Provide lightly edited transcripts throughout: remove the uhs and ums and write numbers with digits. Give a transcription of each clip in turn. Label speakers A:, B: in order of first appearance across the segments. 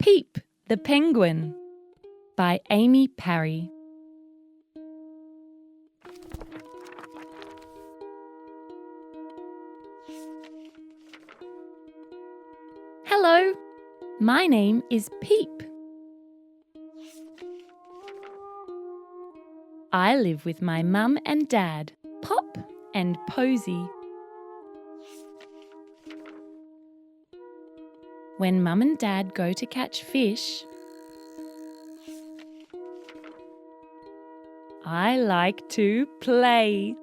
A: Peep, the Penguin by Amy Parry. Hello, my name is Peep. I live with my mum and dad, Pop and Posy. When Mum and Dad go to catch fish, I like to play.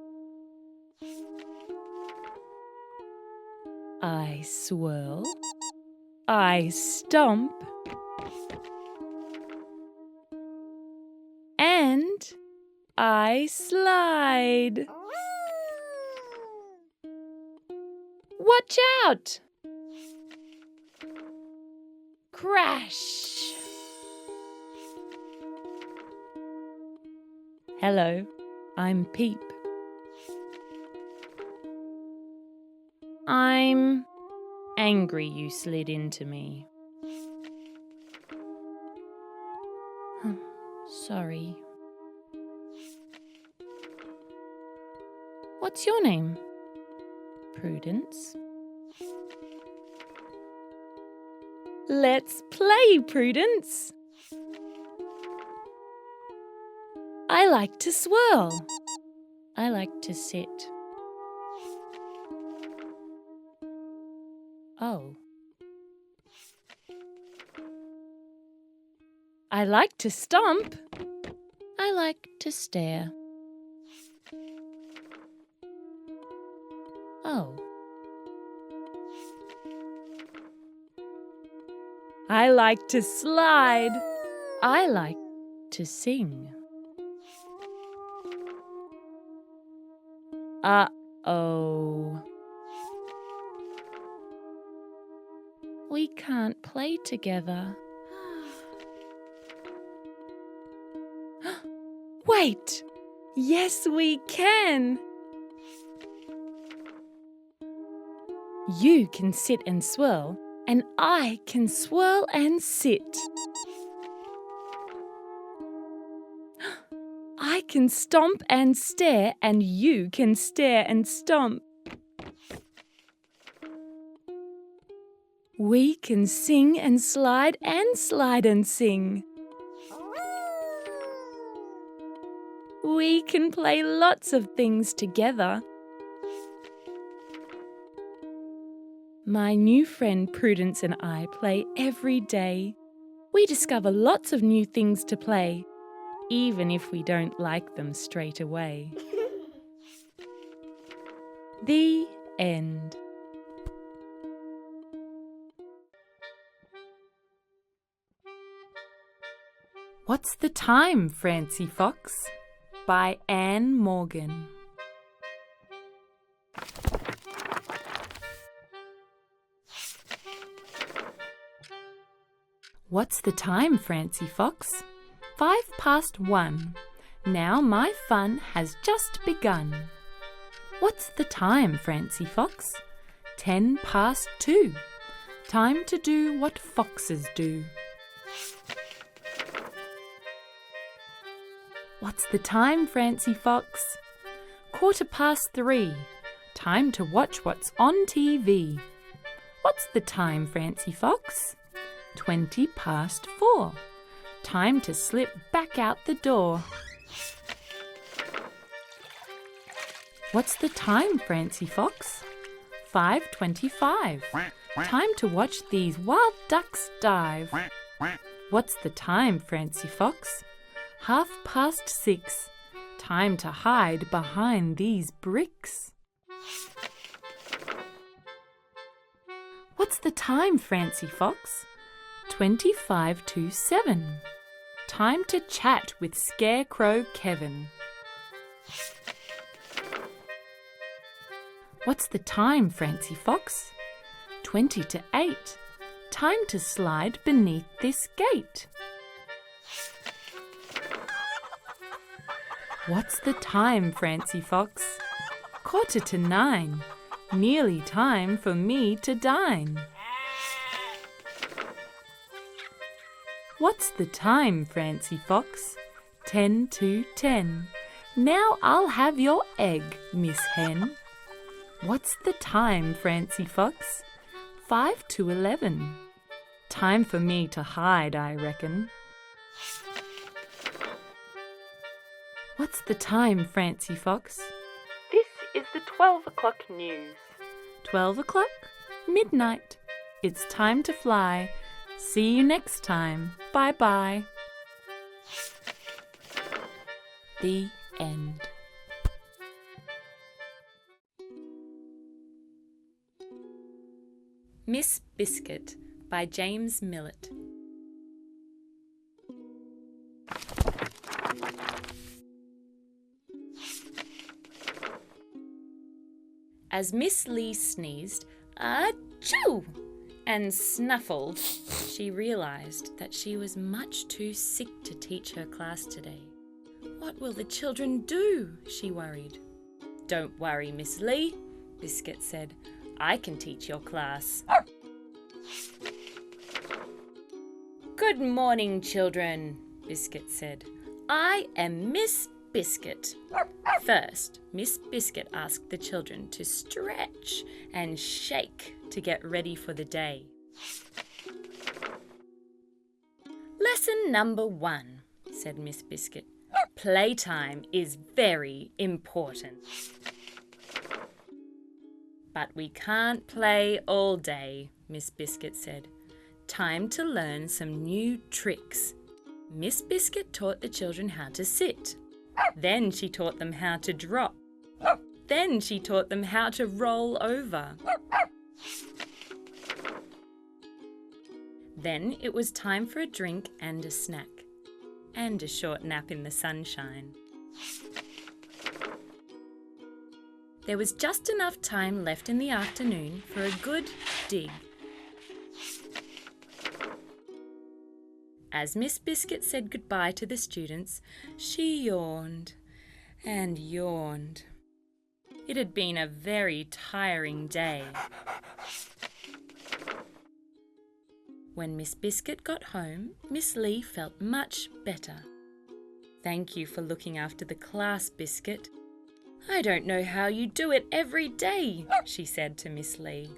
A: I swirl, I stomp, and I slide. Watch out! Crash! Hello, I'm Peep. I'm angry you slid into me. Sorry. What's your name? Prudence. Let's play, Prudence. I like to swirl. I like to sit. Oh. I like to stomp. I like to stare. Oh. I like to slide. I like to sing. Uh-oh. We can't play together. Wait! Yes, we can! You can sit and swirl, and I can swirl and sit. I can stomp and stare, and you can stare and stomp. We can sing and slide and sing. We can play lots of things together. My new friend Prudence and I play every day. We discover lots of new things to play, even if we don't like them straight away. The end. What's the Time, Francie Fox? By Anne Morgan. What's the time, Francie Fox? 1:05. Now my fun has just begun. What's the time, Francie Fox? 2:10. Time to do what foxes do. What's the time, Francie Fox? 3:15. Time to watch what's on TV. What's the time, Francie Fox? 4:20. Time to slip back out the door. What's the time, Francie Fox? 5:25. Time to watch these wild ducks dive. What's the time, Francie Fox? 6:30. Time to hide behind these bricks. What's the time, Francie Fox? 7:25. Time to chat with Scarecrow Kevin. What's the time, Francie Fox? 7:20. Time to slide beneath this gate. What's the time, Francie Fox? 9:15. Nearly time for me to dine. What's the time, Francie Fox? 10 to 10. Now I'll have your egg, Miss Hen. What's the time, Francie Fox? 5 to 11. Time for me to hide, I reckon. What's the time, Francie Fox? This is the 12 o'clock news. 12 o'clock? Midnight. It's time to fly. See you next time. Bye-bye. The end. Miss Biscuit by James Millett. As Miss Lee sneezed, "Achoo!" and snuffled, she realised that she was much too sick to teach her class today. What will the children do? She worried. Don't worry, Miss Lee, Biscuit said. I can teach your class. Good morning, children, Biscuit said. I am Miss Biscuit. First, Miss Biscuit asked the children to stretch and shake to get ready for the day. Lesson number 1, said Miss Biscuit. Playtime is very important. But we can't play all day, Miss Biscuit said. Time to learn some new tricks. Miss Biscuit taught the children how to sit. Then she taught them how to drop. Then she taught them how to roll over. Then it was time for a drink and a snack, and a short nap in the sunshine. There was just enough time left in the afternoon for a good dig. As Miss Biscuit said goodbye to the students, she yawned and yawned. It had been a very tiring day. When Miss Biscuit got home, Miss Lee felt much better. Thank you for looking after the class, Biscuit. I don't know how you do it every day, she said to Miss Lee.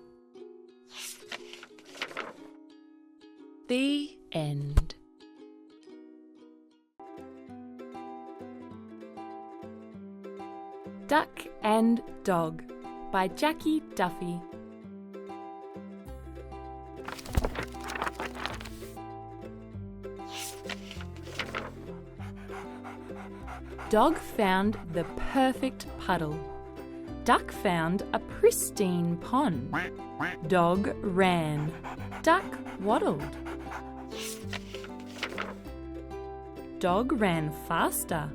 A: The end. Duck and Dog by Jackie Duffy. Dog found the perfect puddle. Duck found a pristine pond. Dog ran. Duck waddled. Dog ran faster.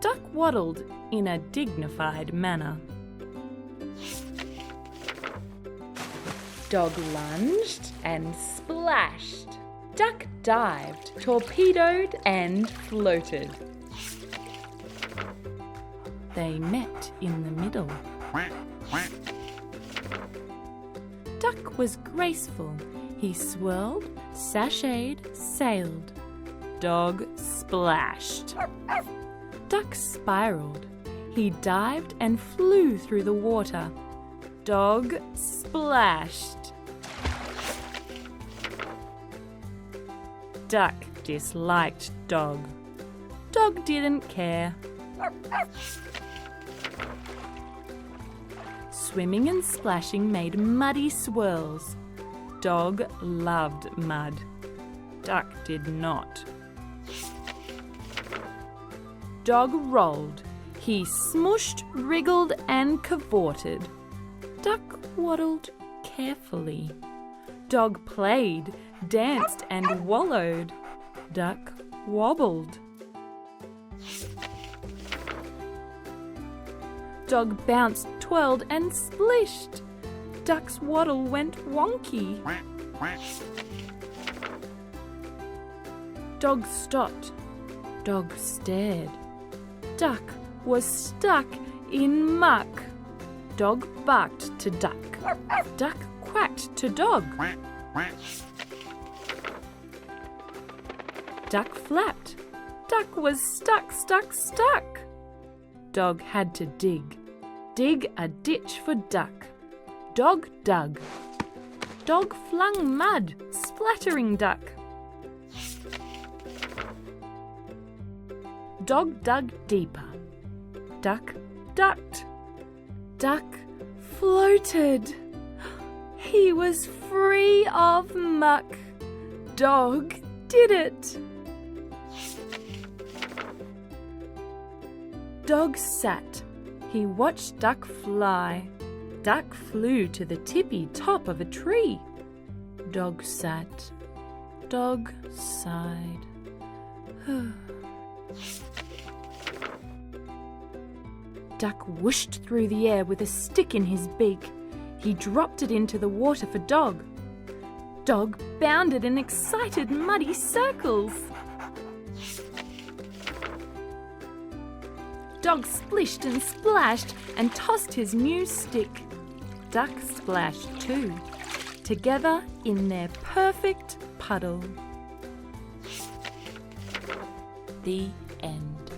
A: Duck waddled in a dignified manner. Dog lunged and splashed. Duck dived, torpedoed and floated. They met in the middle. Duck was graceful. He swirled, sashayed, sailed. Dog splashed. Duck spiraled. He dived and flew through the water. Dog splashed. Duck disliked Dog. Dog didn't care. Swimming and splashing made muddy swirls. Dog loved mud. Duck did not. Dog rolled. He smooshed, wriggled and cavorted. Duck waddled carefully. Dog played, danced and wallowed. Duck wobbled. Dog bounced, twirled and splished. Duck's waddle went wonky. Dog stopped. Dog stared. Duck was stuck in muck. Dog barked to Duck. Duck quacked to Dog. Duck flapped. Duck was stuck, stuck, stuck. Dog had to dig. Dig a ditch for duck. Dog dug. Dog flung mud, splattering duck. Dog dug deeper. Duck ducked. Duck floated. He was free of muck. Dog did it. Dog sat. He watched duck fly. Duck flew to the tippy top of a tree. Dog sat. Dog sighed. Duck whooshed through the air with a stick in his beak. He dropped it into the water for Dog. Dog bounded in excited muddy circles. Dog splished and splashed and tossed his new stick. Duck splashed too, together in their perfect puddle. The end.